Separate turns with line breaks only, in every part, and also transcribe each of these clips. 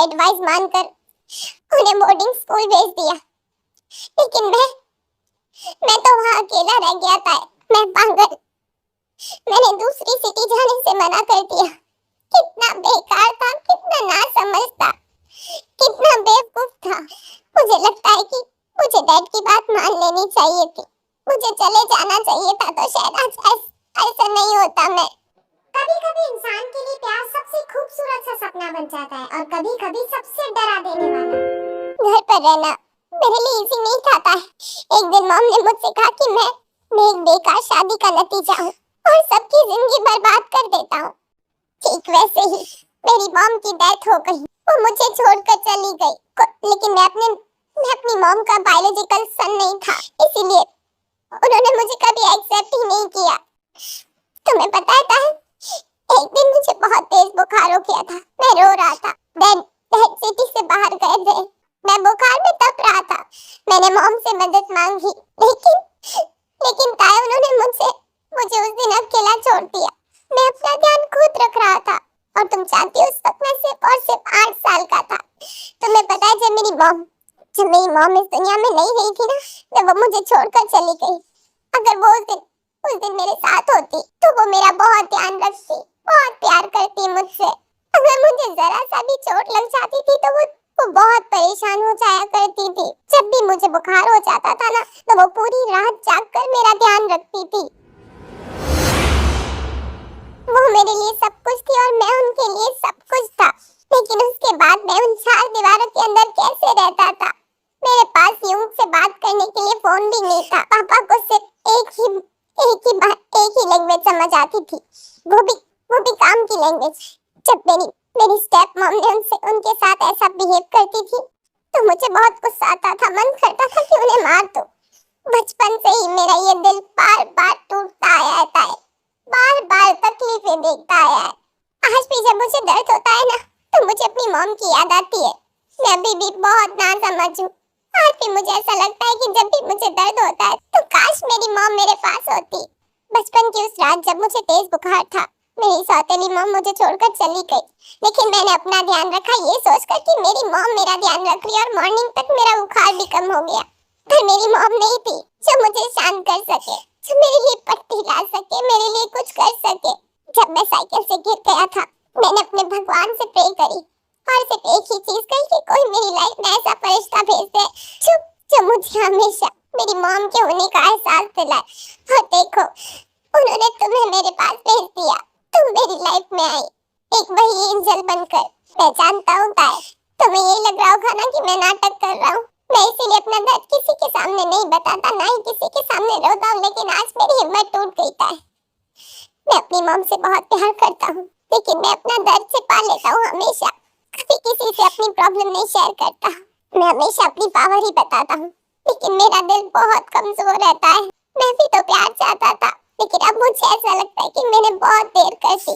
Advice मानकर उन्हें boarding school भेज दिया। लेकिन मैं तो वहाँ अकेला रह गया था। मैं पागल, मैंने दूसरी सिटी जाने से मना कर दिया। कितना बेकार था, कितना नासमझ था, कितना बेवकूफ था। मुझे लगता है कि मुझे डैड की बात मान लेनी चाहिए थी। मुझे चले जाना चाहिए था, तो शायद आज ऐसा नहीं होता। मैं
कभी-कभी इंसान के लिए प्यार सबसे खूबसूरत सा सपना बन जाता है और कभी-कभी सबसे डरा देने वाला।
घर पर रहना मेरे लिए इजी नहीं था। एक दिन मॉम ने मुझसे कहा कि मैं एक बेकार शादी का नतीजा हूँ और सबकी जिंदगी बर्बाद कर देता हूँ। ठीक वैसे ही मेरी मॉम की डेथ हो गई। वो मुझे छोड़कर चली गई। लेकिन मैं अपनी मॉम का बायोलॉजिकल सन नहीं था, इसीलिए उन्होंने मुझे कभी एक्सेप्ट ही नहीं किया। तुम्हें पता है एक दिन मुझे बहुत तेज बुखार हो गया था। मैं रो रहा था। डैड सिटी से बाहर गए थे। मैं बुखार में तप रहा था। मैंने मॉम से मदद मांगी, लेकिन ताया उन्होंने मुझे उस दिन अकेला छोड़ दिया। मैं अपना ध्यान खुद रख रहा था और तुम जानती हो उस वक्त मैं सिर्फ 8 साल का था। तुम्हें पता है जब मेरी मॉम इस दुनिया में नहीं रही थी ना, जब वो मुझे छोड़कर चली गई, अगर वो उस दिन मेरे साथ होती तो वो मेरा बहुत ध्यान रखती, बहुत प्यार करती मुझसे। अगर मुझे जरा सा भी चोट लग जाती थी तो वो बहुत परेशान हो जाया करती थी। जब भी मुझे बुखार हो जाता था ना, तो वो पूरी रात जागकर मेरा ध्यान रखती थी। वो मेरे लिए सब कुछ थी और मैं उनके लिए सब कुछ था। लेकिन उसके बाद मैं उन 4 दीवारों के अंदर कैसे रहता था? मेरे पास यूं से बात करने के लिए फोन भी नहीं था। पापा को सिर्फ एक ही लैंग्वेज समझ आती थी, वो भी काम की लैंग्वेज। जब मेरी स्टेप मॉम ने उनके साथ ऐसा बिहेव करती थी तो मुझे बहुत गुस्सा आता था। मन करता था कि उन्हें मार दो। बचपन से ही मेरा ये दिल बार बार टूटता आया है, बार बार तकलीफें देखता आया है। आज भी जब मुझे दर्द होता है ना, तो मुझे अपनी मॉम की याद आती है। मैं अभी भी बहुत नासमझ हूँ। आज भी मुझे ऐसा लगता है कि जब भी मुझे दर्द होता है तो काश मेरी मॉम मेरे पास होती। बचपन की उस रात जब मुझे तेज बुखार था, मेरी सौतेली मॉम मुझे छोड़कर चली गई। लेकिन मैंने अपना ध्यान रखा ये सोचकर कि मेरी मॉम मेरा ध्यान रख रही है और मॉर्निंग तक मेरा बुखार भी कम हो गया। पर मेरी मॉम नहीं थी जो मुझे शांत कर सके, जो मेरे लिए पट्टी ला सके, मेरे लिए कुछ कर सके। जब मैं साइकिल से गिर गया था, मैंने अपने भगवान से प्रे करी और सिर्फ एक ही चीज कही कि कोई मेरी लाइफ में ऐसा फरिश्ता भेज दे जो मुझे हमेशा मेरी मॉम के होने का एहसास दिलाए। और देखो, उन्होंने तुम्हें मेरे पास भेज दिया। तुम मेरी लाइफ में आई, एक वही एंजल बनकर। मैं जानता हूँ ताए, तुम्हें यही लग रहा होगा ना कि मैं नाटक कर रहा हूँ। मैं इसीलिए अपना दर्द किसी के सामने नहीं बताता, ना ही किसी के सामने रोता हूँ। लेकिन आज मेरी हिम्मत टूट गई ताए। मैं अपनी मॉम से बहुत प्यार करता हूँ, लेकिन मैं अपना दर्द छिपा लेता हूँ हमेशा। कभी किसी से अपनी प्रॉब्लम नहीं शेयर करता। मैं हमेशा अपनी पावर ही बताता हूँ, लेकिन मेरा दिल बहुत कमजोर रहता है। मैं भी तो प्यार चाहता था, लेकिन अब मुझे ऐसा लगता है कि मैंने बहुत देर कर दी।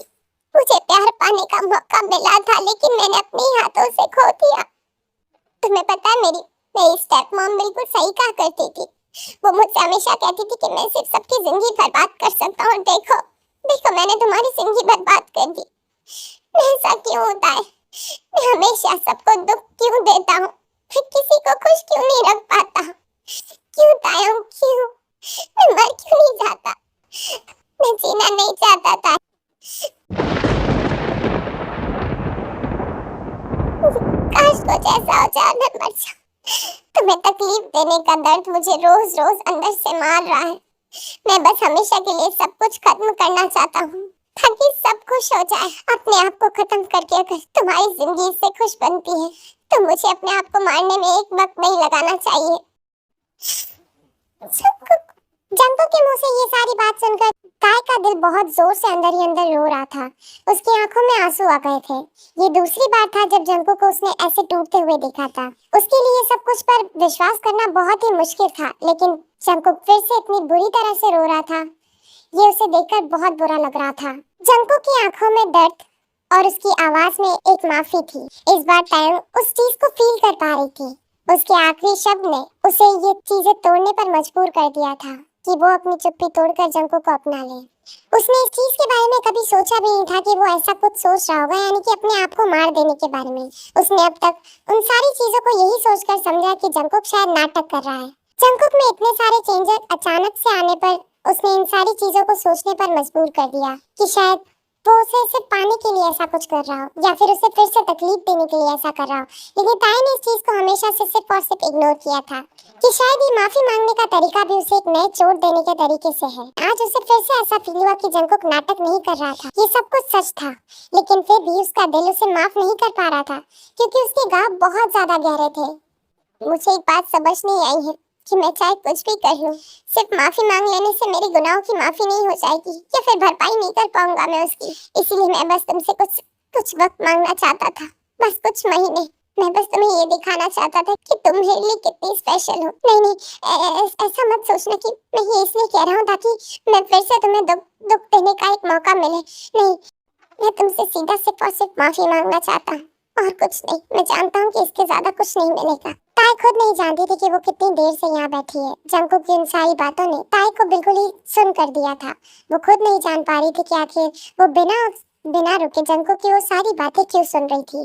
मुझे प्यार पाने का मौका मिला था, लेकिन मैंने अपने हाथों से खो दिया। तुम्हें पता है मेरी स्टेप मॉम बिल्कुल सही कहा करती थी। वो मुझसे हमेशा कहती थी कि मैं सिर्फ सबकी जिंदगी बर्बाद कर सकता हूँ। देखो मैंने तुम्हारी जिंदगी बर्बाद कर दी। ऐसा क्यों होता है? मैं हमेशा सबको दुख क्यों देता हूँ? मैं किसी को खुश क्यों नहीं रख पाता? क्यों ताया, क्यों? मैं मर क्यों नहीं जाता? मैं जीना नहीं चाहता था। काश कुछ ऐसा हो जाए मैं मर जाऊं। तुम्हें तकलीफ देने का दर्द मुझे रोज रोज अंदर से मार रहा है। मैं बस हमेशा के लिए सब कुछ खत्म करना चाहता हूँ, ताकि सब खुश हो जाए। अपने आप को खत्म करके अगर तुम्हारी जिंदगी से खुश बनती है, तो मुझे अपने आप को मारने में एक वक्त नहीं लगाना चाहिए। जंको के मुंह से ये सारी बात सुनकर ताए का दिल बहुत जोर से अंदर ही अंदर रो रहा था। उसकी आंखों में आंसू आ गए थे। ये दूसरी बार था जब जंको को उसने ऐसे टूटते हुए देखा था। उसके लिए सब कुछ पर विश्वास करना बहुत ही मुश्किल था, लेकिन जंको फिर से इतनी बुरी तरह से रो रहा था, ये उसे देखकर बहुत बुरा लग रहा था। जंको की आंखों में दर्द और उसकी आवाज में एक माफी थी। इस बार टैंग उस चीज को फील कर पा रही थी। उसके आखिरी शब्द ने उसे ये चीजें तोड़ने पर मजबूर कर दिया था कि वो अपनी चुप्पी तोड़कर जंको को अपना ले। उसने इस चीज के बारे में कभी सोचा भी नहीं था कि वो ऐसा कुछ सोच रहा होगा, यानी कि अपने आप को मार देने के बारे में। उसने अब तक उन सारी चीजों को यही सोचकर समझा कि जंकुक शायद नाटक कर रहा है। जंकुक में इतने सारे चेंजेस अचानक से आने पर उसने इन सारी चीजों को सोचने पर मजबूर कर दिया कि शायद वो उसे सिर्फ पाने के लिए ऐसा कुछ कर रहा हो, या फिर उसे फिर से तकलीफ देने के लिए ऐसा कर रहा हो। लेकिन ताई ने इस चीज को हमेशा से सिर्फ और सिर्फ इग्नोर किया था कि शायद ये माफी मांगने का तरीका भी उसे एक नए चोट देने के तरीके से है। आज उसे फिर से ऐसा फील हुआ कि जंकुक नाटक नहीं कर रहा था, ये सब कुछ सच था। लेकिन फिर भी उसका दिल उसे माफ नहीं कर पा रहा था, क्योंकि उसके घाव बहुत ज्यादा गहरे थे। मुझे एक बात समझ नहीं आई है कि मैं चाहे कुछ भी कर लूं, सिर्फ माफी मांग लेने से मेरे गुनाहों की माफी नहीं हो जाएगी, या फिर भरपाई नहीं कर पाऊंगा मैं उसकी। इसीलिए मैं बस तुमसे कुछ वक्त मांगना चाहता था, बस कुछ महीने। मैं बस तुम्हें ये दिखाना चाहता था कि तुम मेरे लिए कितनी स्पेशल हो। नहीं नहीं, ऐसा मत सोचना कि मैं ये इसलिए कह रहा हूँ ताकि मैं फिर से तुम्हें दुख देने का एक मौका मिले। नहीं, मैं तुमसे सीधा सिर्फ और सिर्फ माफी मांगना चाहता हूँ, और कुछ नहीं। मैं जानता हूँ कि इसके ज्यादा कुछ नहीं मिलेगा। ताई खुद नहीं जानती थी कि वो कितनी देर से यहाँ बैठी है। जंकुक की इन सारी बातों ने ताई को बिल्कुल ही सुन कर दिया था। वो खुद नहीं जान पा रही थी कि आखिर वो बिना रुके जंकुक की वो सारी बातें क्यों सुन रही थी।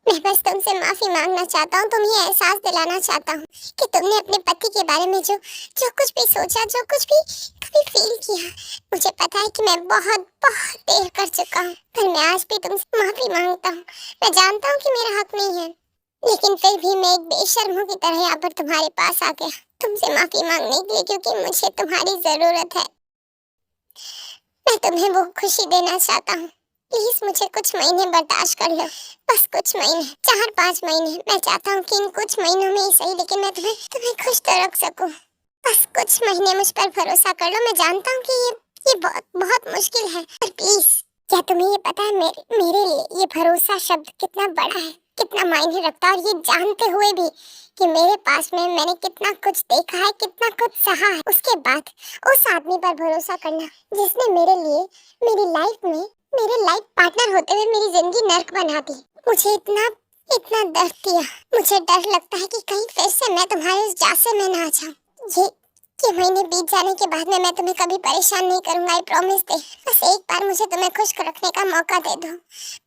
मैं बस तुमसे माफी मांगना चाहता हूँ, तुम्हें एहसास दिलाना चाहता हूँ कि तुमने अपने पति के बारे में जो जो कुछ भी सोचा, जो कुछ भी कभी फील किया, मुझे पता है कि मैं बहुत बहुत देर कर चुका हूँ, पर मैं आज भी तुमसे माफी मांगता हूँ। मैं जानता हूँ कि मेरा हक नहीं है, लेकिन फिर भी मैं एक बेशर्मों की तरह यहाँ पर तुम्हारे पास आ गया तुमसे माफी मांगने के लिए, क्योंकि मुझे तुम्हारी जरूरत है। मैं तुम्हें वो खुशी देना चाहता हूँ। प्लीज मुझे कुछ महीने बर्दाश्त कर लो, बस कुछ महीने, 4-5 महीने। मैं चाहता हूँ कि इन कुछ महीनों में ही सही, लेकिन मैं तुम्हें खुश तो रख सकूं। बस कुछ महीने मुझ पर भरोसा कर लो। मैं जानता हूँ कि ये बहुत बहुत मुश्किल है, पर प्लीज। क्या तुम्हें ये पता है मेरे लिए ये भरोसा शब्द कितना बड़ा है, कितना मायने रखता है, और ये जानते हुए भी कि मेरे पास में मैंने कितना कुछ देखा है, कितना कुछ सहा है, उसके बाद उस आदमी पर भरोसा करना जिसने मेरे लिए मेरी लाइफ में मेरे लाइफ पार्टनर होते हुए मेरी जिंदगी नर्क बना दी। मुझे इतना दर्द दिया। मुझे डर लगता है कि कहीं फिर से मैं तुम्हारे उस जासे में ना आ जाऊं। ये महीने बीत जाने के बाद में मैं तुम्हें कभी परेशान नहीं करूंगा, आई प्रॉमिस दे। बस एक बार मुझे तुम्हें खुश रखने का मौका दे दो,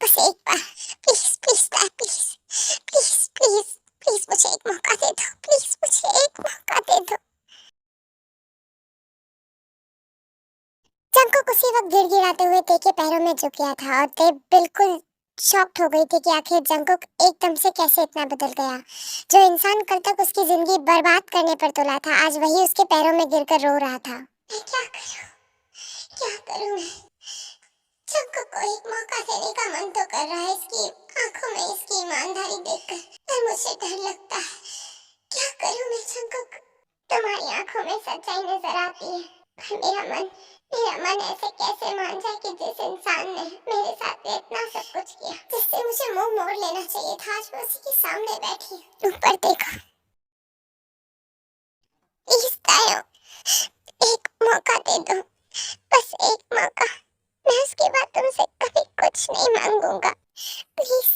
बस एक बार। Please please please please please please मुझे एक मौका दे दो, प्लीज मुझे एक मौका दे दो। जंकुक उसी वक्त गिड़गिड़ाते हुए ते के पैरों में झुक गया था, और ते बिल्कुल शॉक्ड हो गई थी कि आखिर जंकुक एकदम से कैसे इतना बदल गया। जो इंसान कल तक उसकी जिंदगी बर्बाद करने पर तुला था, आज वही उसके पैरों में गिरकर रो रहा था। मैं क्या करूं मैं? जंकुक को एक मौका देने का मन तो कर रहा है इसकी आंखों में इसकी ईमानदारी देखकर, पर मुझे डर लगता है। क्या करूं मैं जंकुक? तुम्हारी आंखों में सच्चाई नजर आती है, पर मेरा मन ऐसे कैसे मान जाए कि जिस इंसान ने मेरे साथ इतना सब कुछ किया, जिससे मुझे मुंह मोड़ लेना चाहिए था, आज मैं उसी के सामने बैठी ऊपर देखो। प्लीज तायो, एक मौका दे दो, बस एक मौका। मैं उसके बाद तुमसे कभी कुछ नहीं मांगूंगा। प्लीज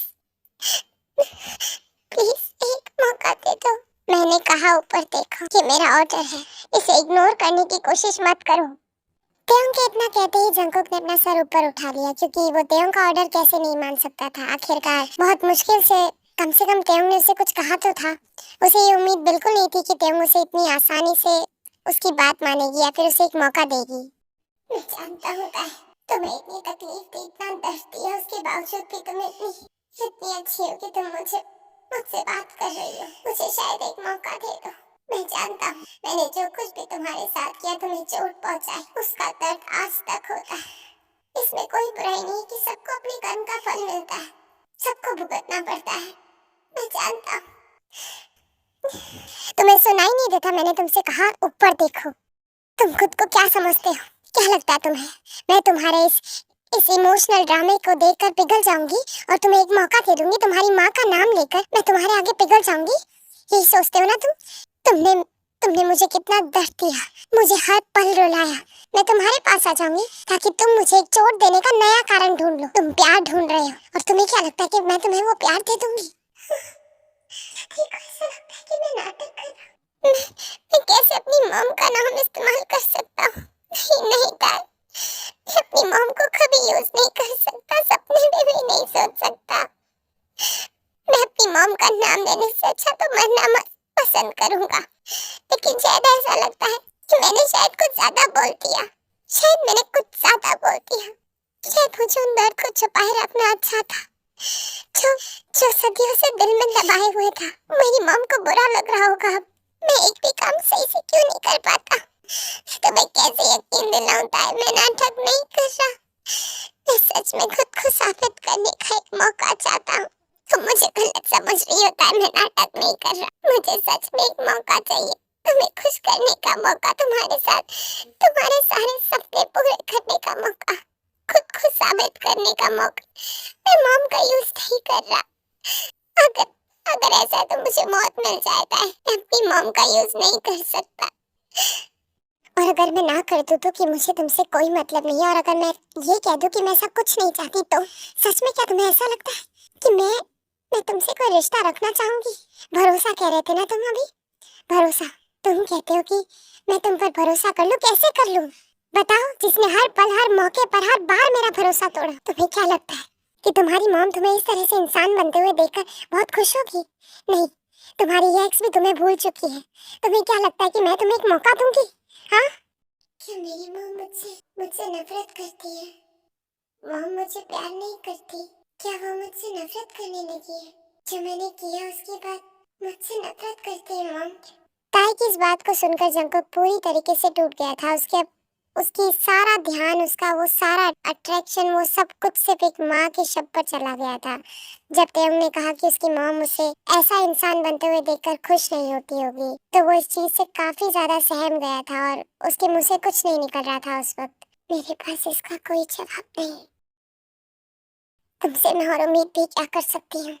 प्लीज एक मौका दे दो। मैंने कहा ऊपर देखो, ये मेरा ऑर्डर है, इसे इग्नोर करने की कोशिश मत करो। तेयोंग के इतना कहते ही जंकुक ने अपना सर ऊपर उठा लिया, क्योंकि वो तेयोंग का ऑर्डर कैसे नहीं मान सकता था। आखिरकार बहुत मुश्किल से कम तेयोंग ने उसे कुछ कहा तो था। उसे ये उम्मीद बिल्कुल नहीं थी कि तेयोंग उसे इतनी आसानी से उसकी बात मानेगी या फिर उसे एक मौका देगी। मैं जानता हूँ तुम्हें इतनी तकलीफ दी, इतना दर्द दिया, उसके बावजूद भी तुम इतनी अच्छी हो कि तुम मुझसे बात कर रही हो। मुझे शायद एक मौका दे दो। मैं जानता हूँ मैंने जो कुछ भी तुम्हारे साथ किया, तुम्हें चोट पहुंचाई, उसका दर्द आज तक होता है। इसमें कोई बुराई नहीं कि सबको अपने कर्म का फल मिलता है, सबको भुगतना पड़ता है। मैं जानता हूँ। तुम्हें सुनाई नहीं देता मैंने तुमसे कहा ऊपर देखो। तुम खुद को क्या समझते हो? क्या लगता है तुम्हें मैं तुम्हारे इस इमोशनल ड्रामे को देखकर पिघल जाऊंगी और तुम्हें एक मौका दे दूंगी? तुम्हारी माँ का नाम लेकर मैं तुम्हारे आगे पिघल जाऊंगी? यही सोचते हो ना तुमने मुझे कितना दर्द दिया, मुझे हर पल रुलाया। मैं तुम्हारे पास आ जाऊंगी ताकि तुम मुझे एक चोट देने का नया कारण ढूंढ लो। तुम प्यार ढूंढ रहे हो, और तुम्हें क्या लगता है कि मैं तुम्हें वो प्यार दे दूंगी? ऐसा लगता है कि मैं नाटक कर रहा हूं। मैं कैसे अपनी मॉम का नाम इस्तेमाल कर सकता हूँ? नहीं नहीं डैड, मैं अपनी मॉम को कभी यूज नहीं कर सकता, सपने में भी नहीं सोच सकता। मैं अपनी मॉम का नाम लेने से अच्छा तो मरना पसंद करूंगा। लेकिन शायद ऐसा लगता है कि मैंने शायद कुछ ज्यादा बोल दिया, शायद मैंने कुछ ज्यादा बोल दिया। शायद मुझे उन दर्द को छुपाए रखना अच्छा था जो जो सदियों से दिल में दबाए हुए था। मेरी मॉम को बुरा लग रहा होगा अब मैं एक भी काम सही से क्यों नहीं कर पाता। तो मैं कैसे यकीन दिलाऊं ताए, मैं नाटक नहीं कर रहा। मैं सच में खुद को साबित करने का एक मौका चाहता हूँ। तुम मुझे गलत समझ रही होता है, मैं नाटक नहीं कर रहा। मुझे सच में एक मौका चाहिए, तुम्हें खुश करने का मौका, तुम्हारे साथ तुम्हारे सारे सपने पूरे करने का मौका, खुद को साबित करने का मौका। मैं मॉम का यूज नहीं कर रहा। अगर अगर ऐसा है तो मुझे मौत मिल जाता है, मैं अपनी मॉम का यूज नहीं कर सकता। और अगर मैं ना कर दूं तो कि मुझे तुमसे कोई मतलब नहीं है, और अगर मैं ये कह दूं कि मैं ऐसा कुछ नहीं चाहती, तो सच में क्या तुम्हें ऐसा लगता है कि मैं तुमसे कोई रिश्ता रखना चाहूंगी? भरोसा कह रहे थे ना तुम अभी, भरोसा। तुम कहते हो कि मैं तुम पर भरोसा कर लूं? कैसे कर लूं बताओ, जिसने हर पल हर मौके पर हर बार मेरा भरोसा तोड़ा। तुम्हें क्या लगता है कि तुम्हारी मॉम तुम्हें इस तरह से इंसान बनते हुए देखकर बहुत खुश होगी? नहीं, तुम्हारी ये एक्स भी तुम्हें भूल चुकी है। तुम्हें क्या लगता है कि मैं तुम्हें एक मौका दूंगी? हाँ, क्या मेरी मॉम मुझसे मुझसे नफरत करती है? मॉम मुझे प्यार नहीं करती, क्या वो मुझसे नफरत करने लगी है? जो मैंने किया उसके बाद मुझसे नफरत करती है मॉम। ताई की इस बात को सुनकर जंकुक पूरी तरीके से टूट गया था। उसकी सारा ध्यान, उसका वो सारा अट्रैक्शन, वो सब कुछ सिर्फ एक माँ के शब्द पर चला गया था। जब तेयंग ने कहा कि उसकी मॉम उसे ऐसा इंसान बनते हुए देखकर खुश नहीं होती होगी, तो वो इस चीज से काफी ज्यादा सहम गया था और उसके मुंह से कुछ नहीं निकल रहा था उस वक्त। मेरे पास इसका कोई जवाब नहीं, तुमसे मैं और उम्मीद भी क्या कर सकती हूँ?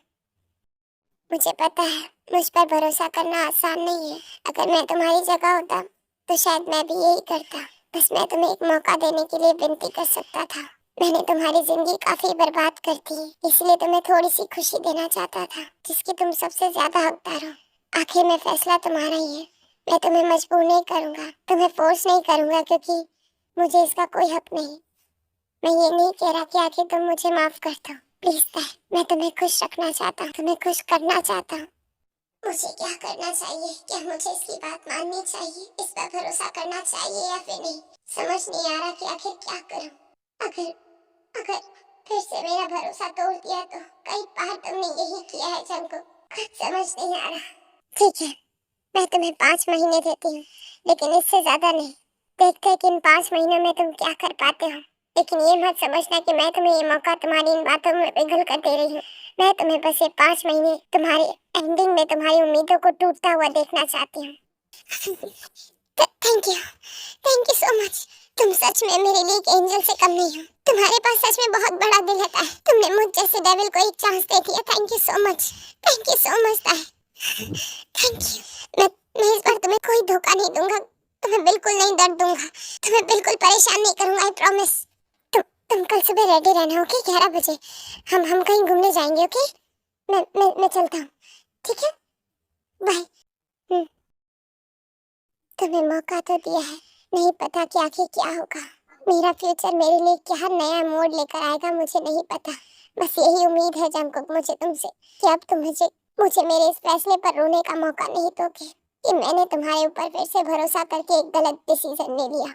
मुझे पता है मुझ पर भरोसा करना आसान नहीं है। अगर मैं तुम्हारी जगह होता तो शायद मैं भी यही करता। बस मैं तुम्हें एक मौका देने के लिए विनती कर सकता था। मैंने तुम्हारी जिंदगी काफी बर्बाद कर दी, इसलिए तुम्हें थोड़ी सी खुशी देना चाहता था जिसकी तुम सबसे ज्यादा हकदार हो। आखिर में फैसला तुम्हारा ही है। मैं तुम्हें मजबूर नहीं करूंगा, तुम्हें फोर्स नहीं करूंगा, क्योंकि मुझे इसका कोई हक नहीं। मैं ये नहीं कह रहा कि आखिर तुम मुझे माफ कर दो, प्लीज ताई। मैं तुम्हें खुश रखना चाहता हूँ, तुम्हें खुश करना चाहता हूँ। मुझे क्या करना चाहिए? क्या मुझे इसकी बात माननी चाहिए, इस पर भरोसा करना चाहिए या फिर नहीं? समझ नहीं आ रहा कि आखिर क्या करूं। अगर अगर फिर से मेरा भरोसा तोड़ दिया तो? कई बार तुमने यही किया है जंकुक, कुछ समझ नहीं आ रहा। ठीक है, मैं तुम्हें 5 महीने देती हूँ, लेकिन इससे ज्यादा नहीं। देखते हैं कि इन 5 महीनों में तुम क्या कर पाते हो। लेकिन ये मत समझना कि मैं तुम्हें ये मौका तुम्हारी इन बातों में पिघल कर दे रही हूँ। मैं तुम्हें बस ये 5 महीने तुम्हारी एंडिंग में तुम्हारी उम्मीदों को टूटता हुआ देखना चाहती हूँ। Thank you so much. तुम सच में मेरे लिए एक एंजल से कम नहीं हो। तुम्हारे पास सच में बहुत बड़ा दिल है ताई। तुमने मुझ जैसे डेविल को एक चांस दे दिया। Thank you so much, thank you so much ताई, थैंक यू। मैं इस बार तुम्हें कोई धोखा नहीं दूंगा, तुम्हें बिल्कुल नहीं दर्द दूंगा, तुम्हें बिल्कुल परेशान नहीं करूंगा, आई प्रॉमिस। तुम कल सुबह रेडी रहना, ओके? 11 बजे हम कहीं घूमने जाएंगे, ओके? मैं चलता हूँ, ठीक है? बाय। तुम्हें मौका तो दिया है, नहीं पता कि आखिर क्या होगा। मेरा फ्यूचर मेरे लिए क्या नया मोड़ लेकर आएगा मुझे नहीं पता। बस यही उम्मीद है जंकुक मुझे तुमसे कि अब तुम मुझे मेरे इस फैसले पर रोने का मौका नहीं दोगे कि मैंने तुम्हारे ऊपर फिर से भरोसा करके एक गलत डिसीजन ले लिया।